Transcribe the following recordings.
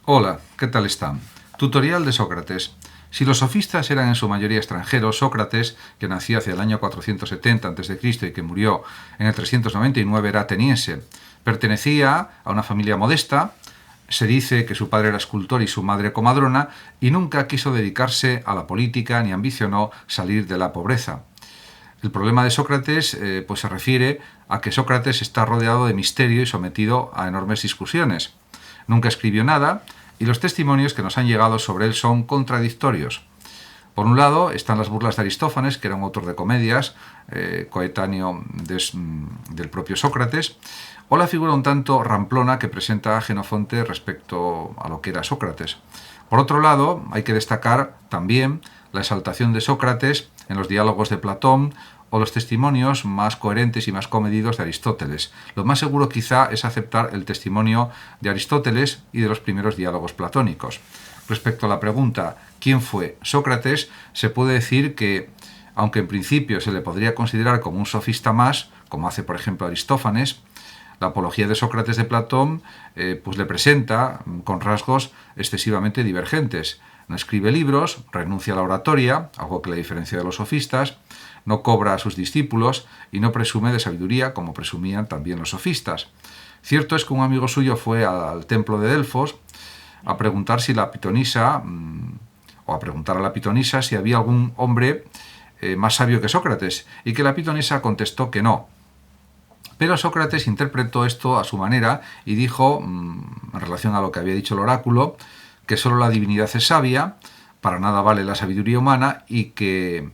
Hola, ¿qué tal están? Tutorial de Sócrates. Si los sofistas eran en su mayoría extranjeros, Sócrates, que nació hacia el año 470 a.C. y que murió en el 399, era ateniense. Pertenecía a una familia modesta, se dice que su padre era escultor y su madre comadrona, y nunca quiso dedicarse a la política ni ambicionó salir de la pobreza. El problema de Sócrates pues se refiere a que Sócrates está rodeado de misterio y sometido a enormes discusiones. Nunca escribió nada y los testimonios que nos han llegado sobre él son contradictorios. Por un lado están las burlas de Aristófanes, que era un autor de comedias, coetáneo del propio Sócrates, o la figura un tanto ramplona que presenta Jenofonte respecto a lo que era Sócrates. Por otro lado, hay que destacar también la exaltación de Sócrates en los diálogos de Platón o los testimonios más coherentes y más comedidos de Aristóteles. Lo más seguro quizá es aceptar el testimonio de Aristóteles y de los primeros diálogos platónicos. Respecto a la pregunta ¿quién fue Sócrates?, se puede decir que, aunque en principio se le podría considerar como un sofista más, como hace por ejemplo Aristófanes, la apología de Sócrates de Platón pues le presenta con rasgos excesivamente divergentes. No escribe libros, renuncia a la oratoria, algo que le diferencia de los sofistas, no cobra a sus discípulos y no presume de sabiduría como presumían también los sofistas. Cierto es que un amigo suyo fue al templo de Delfos a preguntar si la pitonisa, o a preguntar a la pitonisa si había algún hombre más sabio que Sócrates, y que la pitonisa contestó que no. Pero Sócrates interpretó esto a su manera y dijo, en relación a lo que había dicho el oráculo, que solo la divinidad es sabia, para nada vale la sabiduría humana, y que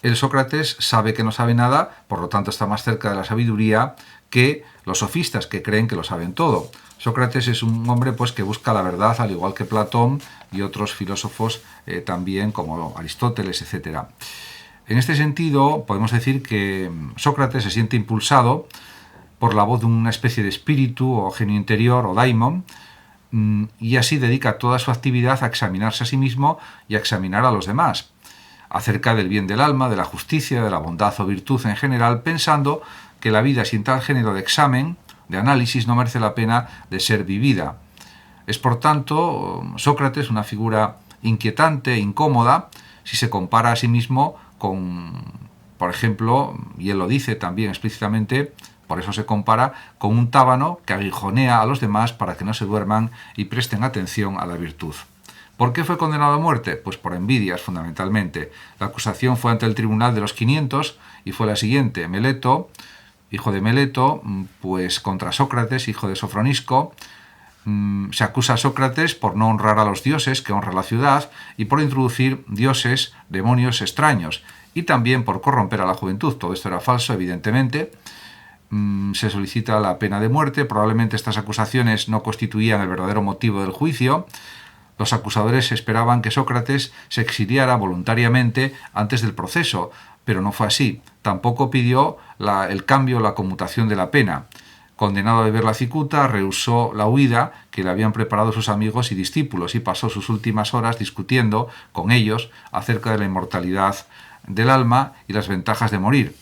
el Sócrates sabe que no sabe nada, por lo tanto está más cerca de la sabiduría que los sofistas, que creen que lo saben todo. Sócrates es un hombre pues que busca la verdad, al igual que Platón y otros filósofos también, como Aristóteles, etc. En este sentido, podemos decir que Sócrates se siente impulsado por la voz de una especie de espíritu o genio interior o daimon, y así dedica toda su actividad a examinarse a sí mismo y a examinar a los demás, acerca del bien del alma, de la justicia, de la bondad o virtud en general, pensando que la vida sin tal género de examen, de análisis, no merece la pena de ser vivida. Es por tanto Sócrates una figura inquietante, incómoda, si se compara a sí mismo con, por ejemplo, y él lo dice también explícitamente, por eso se compara con un tábano que aguijonea a los demás para que no se duerman y presten atención a la virtud. ¿Por qué fue condenado a muerte? Pues por envidias, fundamentalmente. La acusación fue ante el tribunal de los 500 y fue la siguiente. Meleto, hijo de Meleto, pues contra Sócrates, hijo de Sofronisco, se acusa a Sócrates por no honrar a los dioses que honra la ciudad y por introducir dioses, demonios extraños, y también por corromper a la juventud. Todo esto era falso, evidentemente. Se solicita la pena de muerte. Probablemente estas acusaciones no constituían el verdadero motivo del juicio. Los acusadores esperaban que Sócrates se exiliara voluntariamente antes del proceso, pero no fue así. Tampoco pidió el cambio o la conmutación de la pena. Condenado a beber la cicuta, rehusó la huida que le habían preparado sus amigos y discípulos y pasó sus últimas horas discutiendo con ellos acerca de la inmortalidad del alma y las ventajas de morir.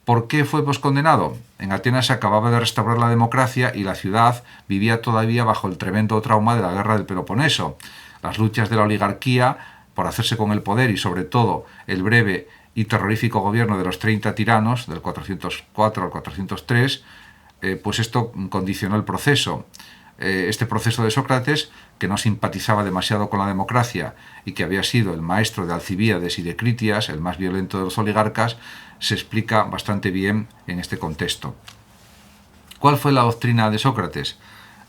¿Por qué fue poscondenado? En Atenas se acababa de restaurar la democracia y la ciudad vivía todavía bajo el tremendo trauma de la guerra del Peloponeso. Las luchas de la oligarquía por hacerse con el poder y sobre todo el breve y terrorífico gobierno de los 30 tiranos, del 404 al 403, pues esto condicionó el proceso. Este proceso de Sócrates, que no simpatizaba demasiado con la democracia y que había sido el maestro de Alcibíades y de Critias, el más violento de los oligarcas, se explica bastante bien en este contexto. ¿Cuál fue la doctrina de Sócrates?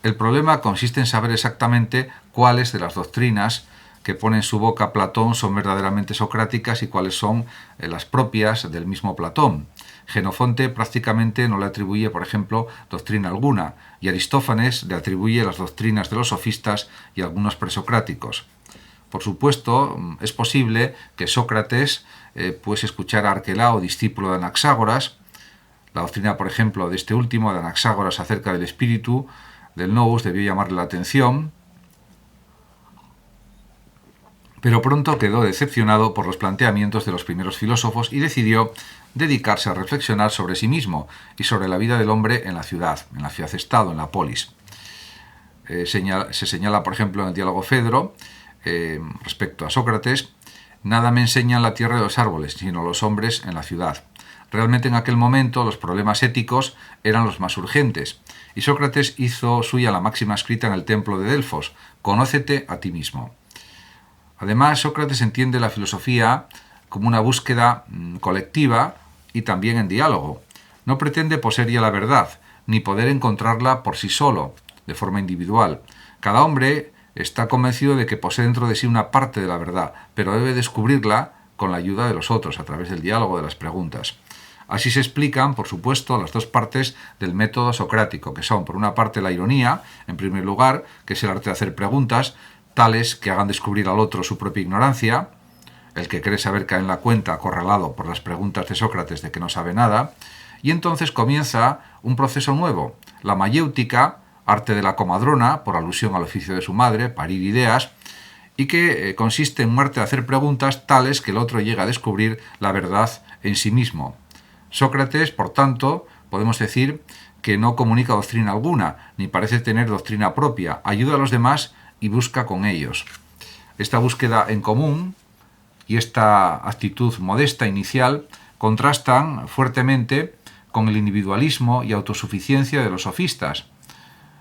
El problema consiste en saber exactamente cuáles de las doctrinas que pone en su boca Platón son verdaderamente socráticas y cuáles son las propias del mismo Platón. Jenofonte prácticamente no le atribuye, por ejemplo, doctrina alguna, y Aristófanes le atribuye las doctrinas de los sofistas y algunos presocráticos. Por supuesto, es posible que Sócrates pues escuchara a Arquelao, discípulo de Anaxágoras. La doctrina, por ejemplo, de este último, de Anaxágoras, acerca del espíritu, del nous, debió llamarle la atención, pero pronto quedó decepcionado por los planteamientos de los primeros filósofos y decidió dedicarse a reflexionar sobre sí mismo y sobre la vida del hombre en la ciudad-estado, en la polis. Se señala, por ejemplo, en el diálogo Fedro, respecto a Sócrates: nada me enseñan la tierra de los árboles, sino los hombres en la ciudad. Realmente en aquel momento los problemas éticos eran los más urgentes, y Sócrates hizo suya la máxima escrita en el templo de Delfos: conócete a ti mismo. Además, Sócrates entiende la filosofía como una búsqueda colectiva y también en diálogo. No pretende poseer ya la verdad, ni poder encontrarla por sí solo, de forma individual. Cada hombre está convencido de que posee dentro de sí una parte de la verdad, pero debe descubrirla con la ayuda de los otros, a través del diálogo, de las preguntas. Así se explican, por supuesto, las dos partes del método socrático, que son, por una parte, la ironía, en primer lugar, que es el arte de hacer preguntas tales que hagan descubrir al otro su propia ignorancia. El que cree saber cae en la cuenta, acorralado por las preguntas de Sócrates de que no sabe nada, y entonces comienza un proceso nuevo, la mayéutica, arte de la comadrona, por alusión al oficio de su madre, parir ideas, y que consiste en un arte de hacer preguntas tales que el otro llega a descubrir la verdad en sí mismo. Sócrates, por tanto, podemos decir que no comunica doctrina alguna, ni parece tener doctrina propia, ayuda a los demás y busca con ellos. Esta búsqueda en común y esta actitud modesta inicial contrastan fuertemente con el individualismo y autosuficiencia de los sofistas.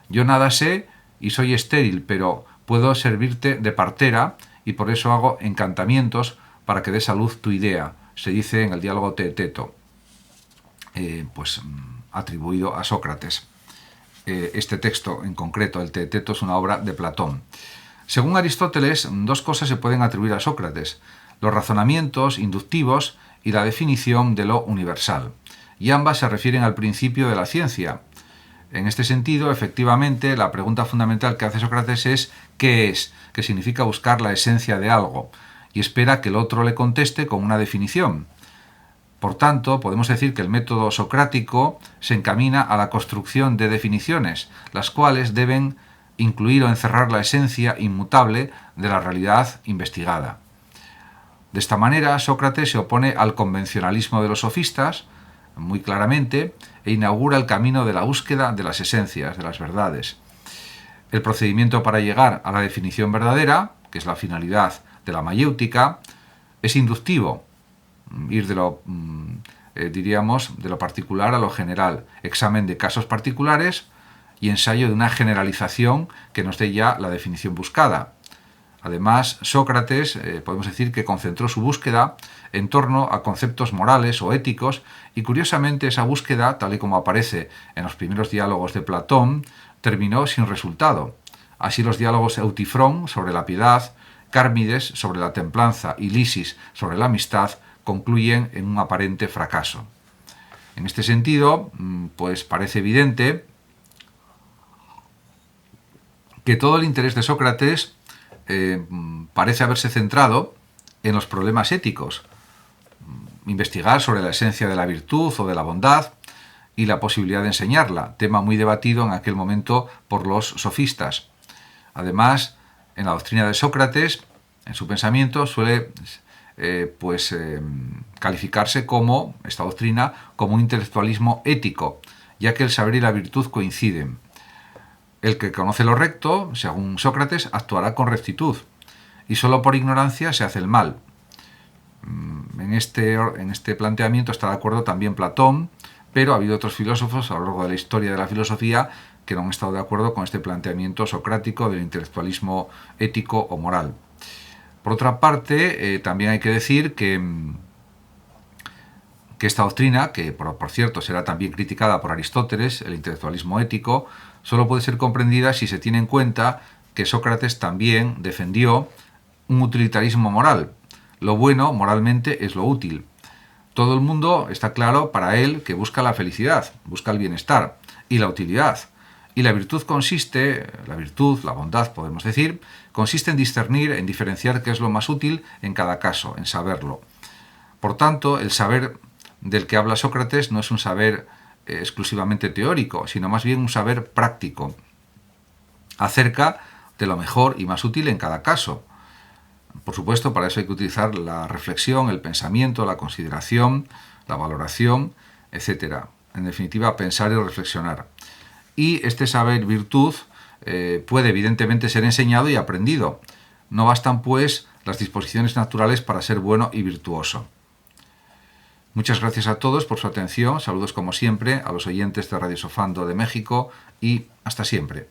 Yo nada sé y soy estéril, pero puedo servirte de partera y por eso hago encantamientos para que dé salud tu idea, se dice en el diálogo Teeteto, atribuido a Sócrates. Este texto en concreto, el Teeteto, es una obra de Platón. Según Aristóteles, dos cosas se pueden atribuir a Sócrates: los razonamientos inductivos y la definición de lo universal, y ambas se refieren al principio de la ciencia. En este sentido, efectivamente, la pregunta fundamental que hace Sócrates es ¿qué es?, que significa buscar la esencia de algo, y espera que el otro le conteste con una definición. Por tanto, podemos decir que el método socrático se encamina a la construcción de definiciones, las cuales deben incluir o encerrar la esencia inmutable de la realidad investigada. De esta manera, Sócrates se opone al convencionalismo de los sofistas, muy claramente, e inaugura el camino de la búsqueda de las esencias, de las verdades. El procedimiento para llegar a la definición verdadera, que es la finalidad de la mayéutica, es inductivo, ir de lo particular a lo general, examen de casos particulares y ensayo de una generalización que nos dé ya la definición buscada. Además, Sócrates, podemos decir que concentró su búsqueda en torno a conceptos morales o éticos, y curiosamente esa búsqueda, tal y como aparece en los primeros diálogos de Platón, terminó sin resultado. Así los diálogos Eutifrón sobre la piedad, Cármides sobre la templanza y Lisis sobre la amistad concluyen en un aparente fracaso. En este sentido, pues parece evidente que todo el interés de Sócrates parece haberse centrado en los problemas éticos, investigar sobre la esencia de la virtud o de la bondad y la posibilidad de enseñarla, tema muy debatido en aquel momento por los sofistas. Además, en la doctrina de Sócrates, en su pensamiento, suele calificarse como, esta doctrina, como un intelectualismo ético, ya que el saber y la virtud coinciden. El que conoce lo recto, según Sócrates, actuará con rectitud, y solo por ignorancia se hace el mal. En este planteamiento está de acuerdo también Platón, pero ha habido otros filósofos a lo largo de la historia de la filosofía que no han estado de acuerdo con este planteamiento socrático del intelectualismo ético o moral. Por otra parte, también hay que decir que esta doctrina, que por cierto será también criticada por Aristóteles, el intelectualismo ético, solo puede ser comprendida si se tiene en cuenta que Sócrates también defendió un utilitarismo moral. Lo bueno, moralmente, es lo útil. Todo el mundo está claro para él que busca la felicidad, busca el bienestar y la utilidad. Y la virtud la bondad, podemos decir, consiste en discernir, en diferenciar qué es lo más útil en cada caso, en saberlo. Por tanto, el saber del que habla Sócrates no es un saber exclusivamente teórico, sino más bien un saber práctico, acerca de lo mejor y más útil en cada caso. Por supuesto, para eso hay que utilizar la reflexión, el pensamiento, la consideración, la valoración, etc. En definitiva, pensar y reflexionar. Y este saber virtud puede evidentemente ser enseñado y aprendido. No bastan, pues, las disposiciones naturales para ser bueno y virtuoso. Muchas gracias a todos por su atención. Saludos como siempre a los oyentes de Radio Sofando de México y hasta siempre.